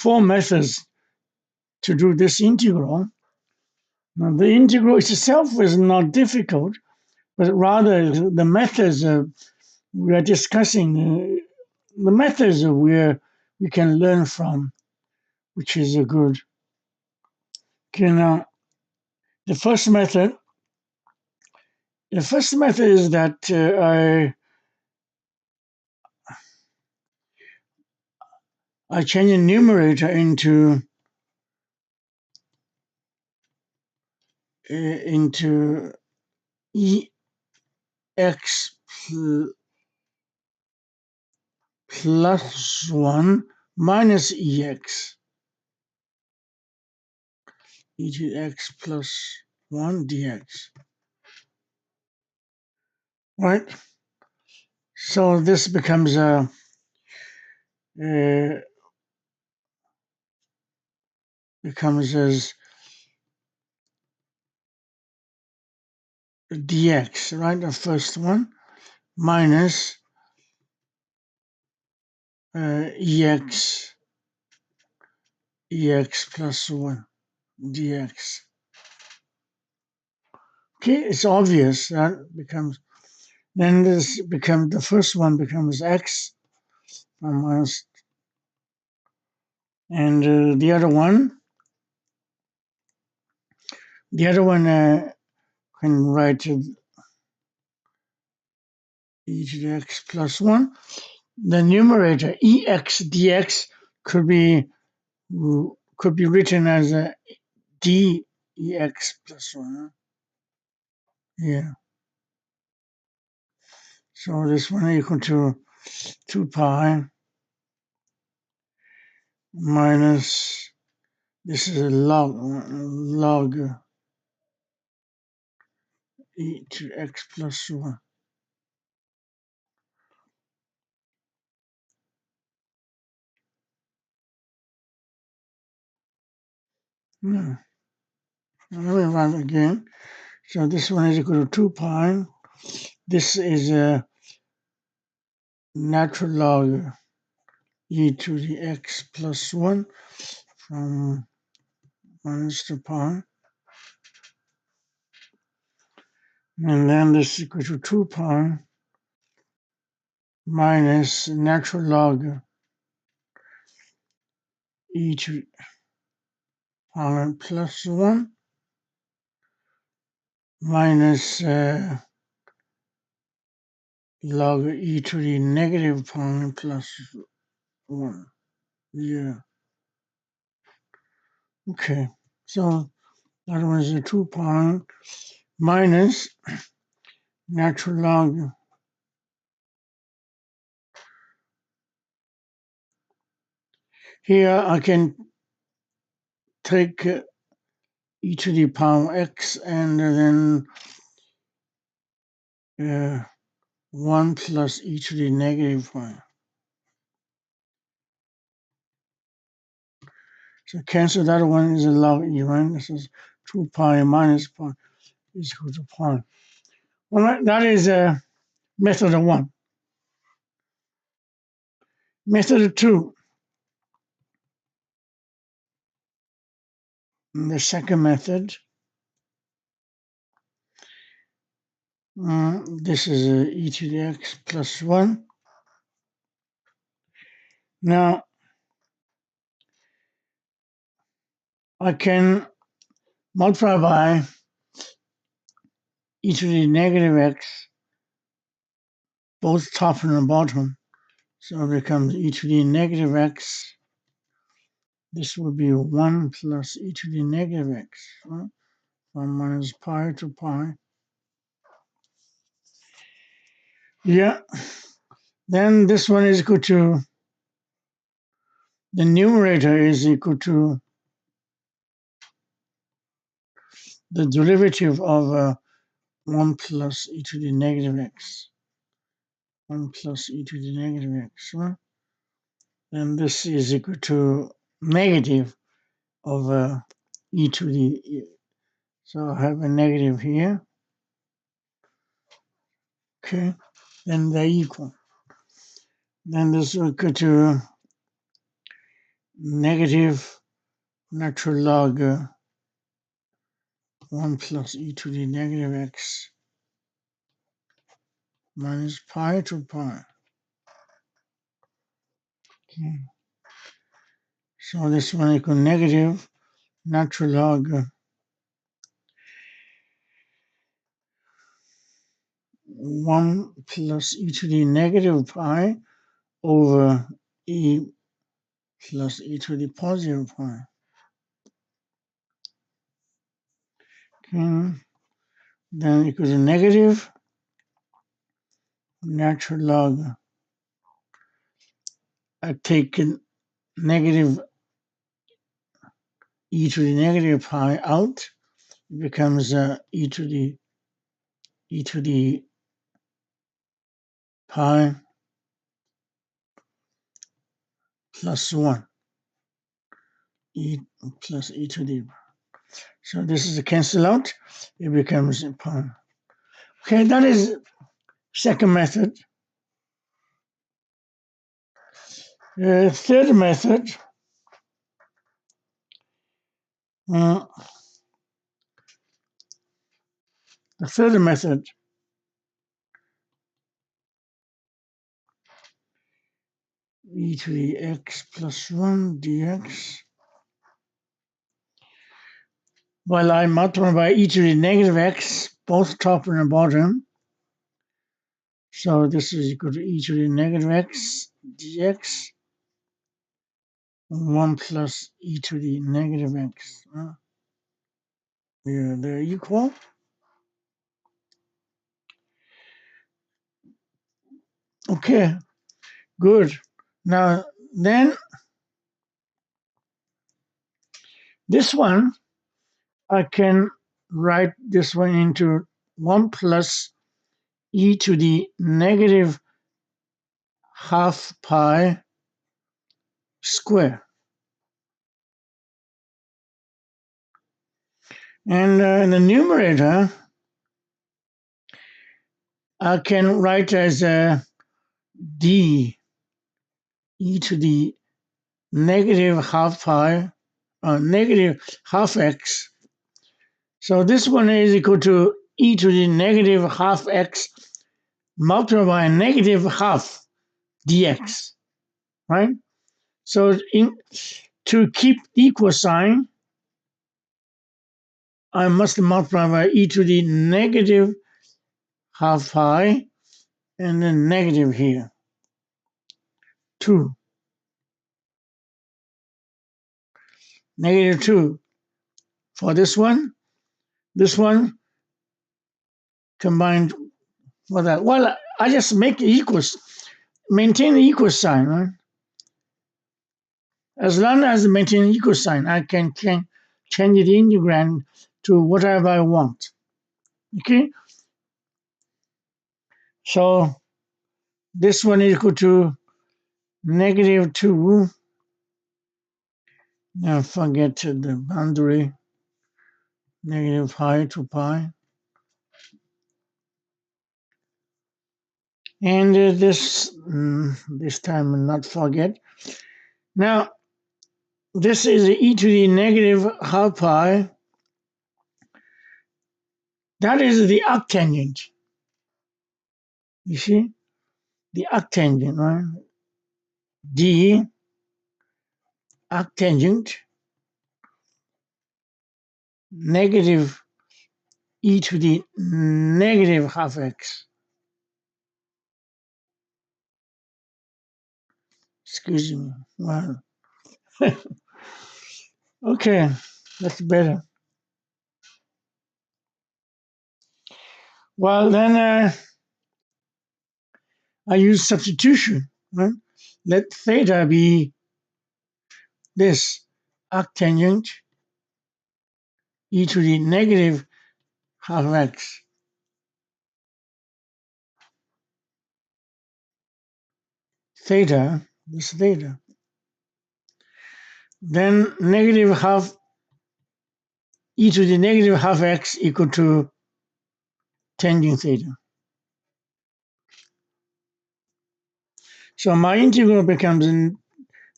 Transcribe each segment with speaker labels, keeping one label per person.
Speaker 1: four methods to do this integral. Now, the integral itself is not difficult, but rather the methods we are discussing, the methods where we can learn from, which is a good. Okay, now, the first method is that I change the numerator into ex plus 1 minus ex, e to x plus 1 dx. Right? So this becomes as dx, right? The first one minus ex plus 1 dx. Okay, it's obvious that becomes, then this becomes, the first one becomes x minus, and the other one can write e to the x plus 1. The numerator ex dx could be written as a dx plus 1. Yeah. So this one equal to 2 pi minus, this is a log e to x plus 1. No. Let me run again. So this one is equal to 2 pi. This is a natural log e to the x plus 1 from minus 2 pi. And then this is equal to 2 pi minus natural log e to power plus 1 minus log e to the negative power plus 1. Yeah. Okay. So that one is a 2 pi minus natural log here I can take e to the power x and then 1 plus e to the negative 1. So cancel that one is a log e, right? This is 2 pi minus pi is equal to pi. All right, that is method 1. Method 2. The second method. This is e to the x plus 1. Now, I can multiply by e to the negative x, both top and the bottom. So it becomes e to the negative x. This will be 1 plus e to the negative x, right? From minus pi to pi. Yeah. Then this one is equal to, the numerator is equal to the derivative of 1 plus e to the negative x. 1 plus e to the negative x, right? And this is equal to negative of e to the, so I have a negative here. Okay, then they're equal. Then this is equal to negative natural log 1 plus e to the negative x minus pi to pi. Okay. So this one equals negative natural log 1 plus e to the negative pi over e plus e to the positive pi. Okay. Then equals a negative natural log. I take negative e to the negative pi out. It becomes e to the pi plus 1. E plus e to the. So this is a cancel out. It becomes a pi. Okay, that is second method. Third method. The third method. E to the x plus 1 dx. Well, I multiply by e to the negative x, both top and bottom. So this is equal to e to the negative x dx. 1 plus e to the negative x. Yeah, they're equal. Okay, good. Now, then, this one, I can write this one into 1 plus e to the negative half pi square. And in the numerator, I can write as d e to the negative half pi, negative half x. So this one is equal to e to the negative half x multiplied by negative half dx, right? So to keep equal sign, I must multiply by e to the negative half pi and then negative here, 2. Negative 2 for this one combined for that. Well, I just make it equals, maintain the equal sign, right? As long as I maintain equal sign, I can change the integrand to whatever I want. Okay? So this one is equal to negative 2. Now forget the boundary, negative pi to pi. And this time I'll not forget. Now, this is e to the negative half pi. That is the arctangent. You see? The arctangent, right? D arctangent negative e to the negative half x. Excuse me. Well, okay, that's better. Well, then I use substitution. Right? Let theta be this arctangent e to the negative half x. Theta, this theta. Then negative half e to the negative half x equal to tangent theta. So my integral becomes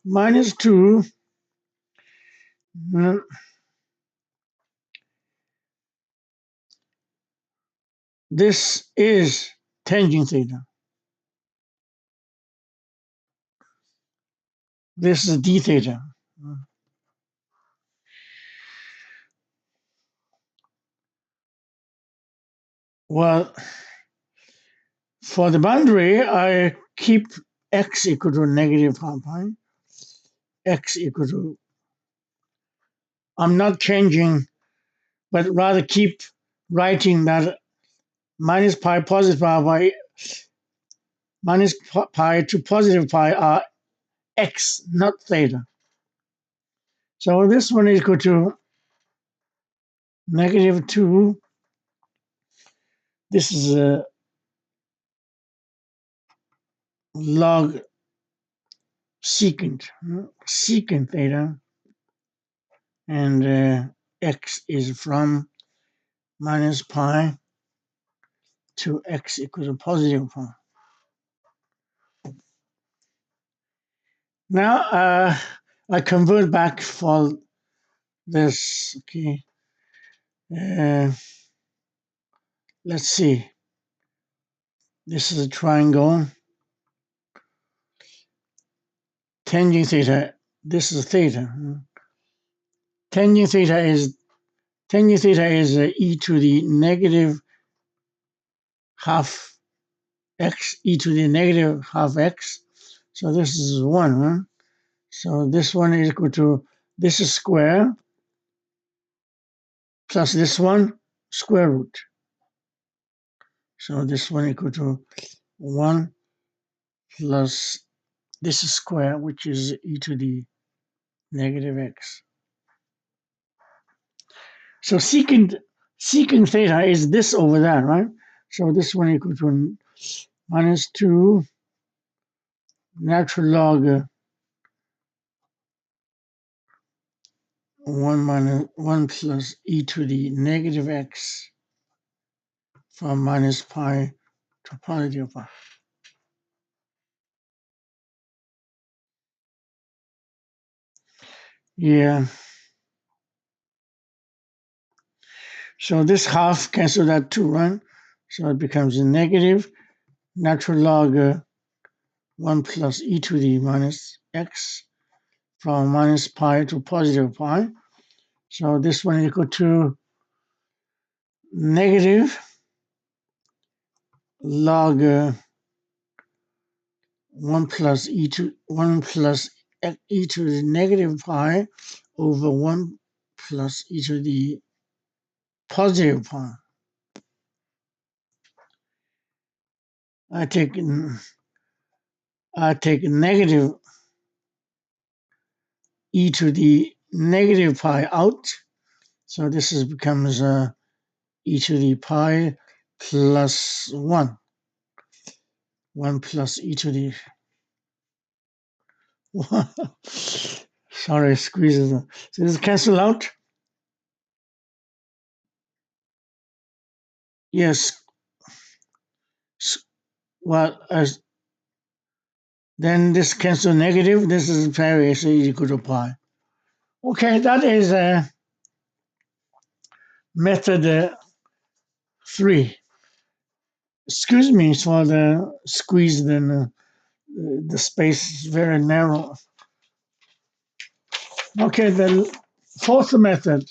Speaker 1: minus 2 Mm, This is tangent theta. This is d theta. Well, for the boundary, I keep x equal to negative half pi, x equal to, I'm not changing, but rather keep writing that minus pi, positive pi, minus pi to positive pi are x, not theta. So this one is equal to negative 2. This is a log secant theta, and x is from minus pi to x equals to positive pi. Now I convert back for this. Okay, let's see. This is a triangle. Tangent theta. This is theta. Tangent theta is e to the negative half x, e to the negative half x. So this is 1. Huh? So this one is equal to, this is square plus this one square root. So this one equal to 1 plus this is square, which is e to the negative x. So secant theta is this over there, right? So this one equal to minus 2 natural log 1 plus e to the negative x from minus pi to positive pi. Yeah. So this half cancel that too, right? So it becomes a negative natural log 1 plus e to the minus x from minus pi to positive pi. So this one equal to negative log 1 plus e to the negative pi over 1 plus e to the positive pi. I take negative e to the negative pi out. So this becomes e to the pi plus 1. 1 plus e to the sorry, squeezes. So this cancel out. Yes. Well, then this cancel negative. This is variation equal to pi. Okay, that is method 3. Excuse me for the squeeze. Then the space is very narrow. Okay, the fourth method,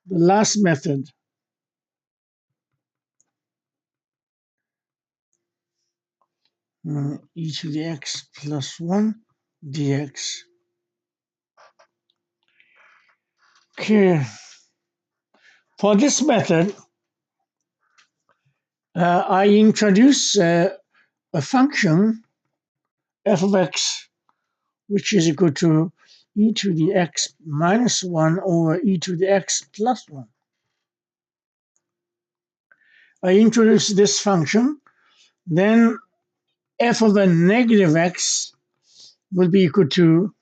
Speaker 1: the last method. E to the x plus 1 dx. Okay. For this method, I introduce a function f of x, which is equal to e to the x minus 1 over e to the x plus 1. I introduce this function, then f of a negative x will be equal to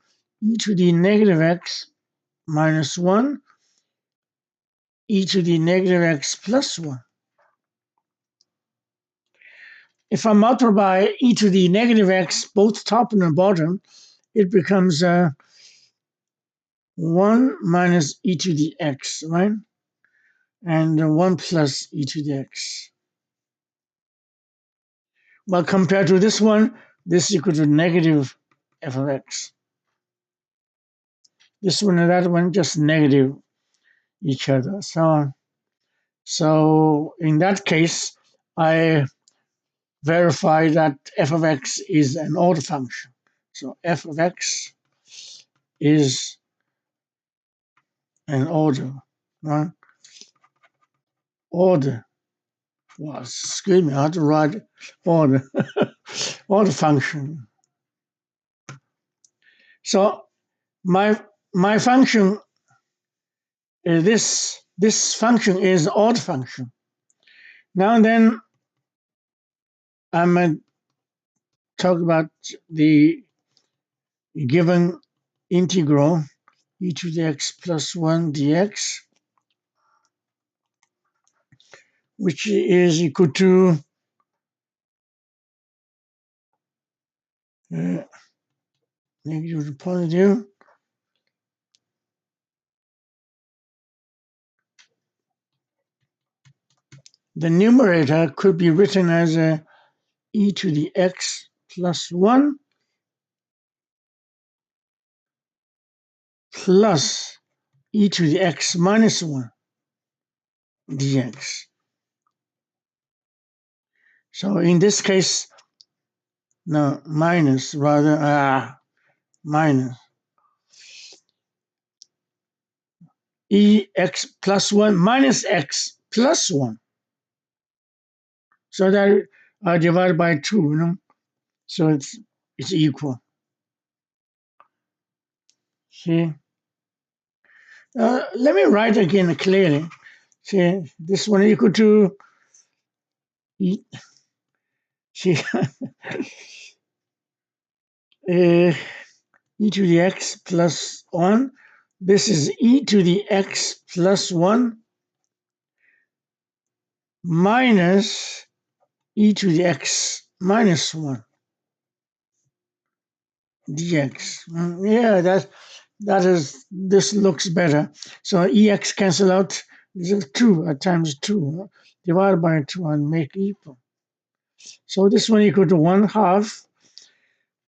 Speaker 1: e to the negative x minus 1 e to the negative x plus 1. If I multiply e to the negative x, both top and bottom, it becomes 1 minus e to the x, right? And 1 plus e to the x. Well, compared to this one, this is equal to negative f of x. This one and that one just negative each other. So in that case, I verify that f of x is an odd function. So f of x is an order, right? Order. Well, excuse me, I have to write order. Order function. So my function is this function is odd function. Now then, I'm going to talk about the given integral e to the x plus 1 dx, which is equal to negative to positive. The numerator could be written as e to the x plus 1 plus e to the x minus 1 dx. So in this case, no, minus rather, minus ex plus 1 minus x plus 1. So that I divide by 2, you know, so it's equal. See? Let me write again clearly. See, this one equal to e, see, e to the x plus 1. This is e to the x plus 1 minus e to the x minus 1 dx. Yeah, this looks better. So ex cancel out. This is 2 times 2. Divide by 2 and make equal. So this one equal to 1/2.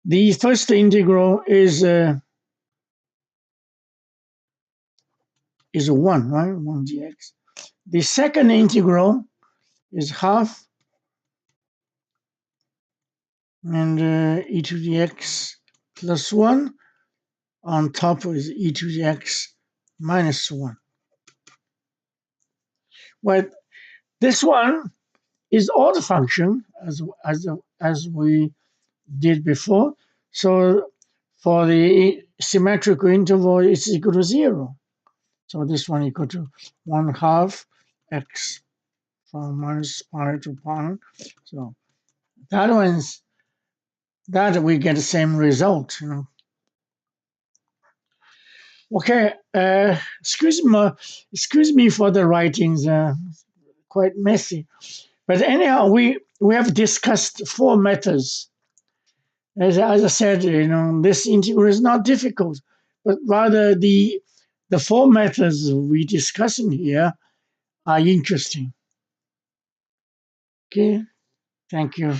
Speaker 1: The first integral is a 1, right? 1 dx. The second integral is half, and e to the x plus 1 on top is e to the x minus 1. Well, this one is odd function as we did before. So for the symmetrical interval, it's equal to 0. So this one equal to 1/2 x from minus pi to pi. So that we get the same result, you know. Okay, excuse me for the writings, quite messy. But anyhow, we have discussed 4 methods. As I said, you know, this integral is not difficult, but rather the 4 methods we discussing here are interesting. Okay, thank you.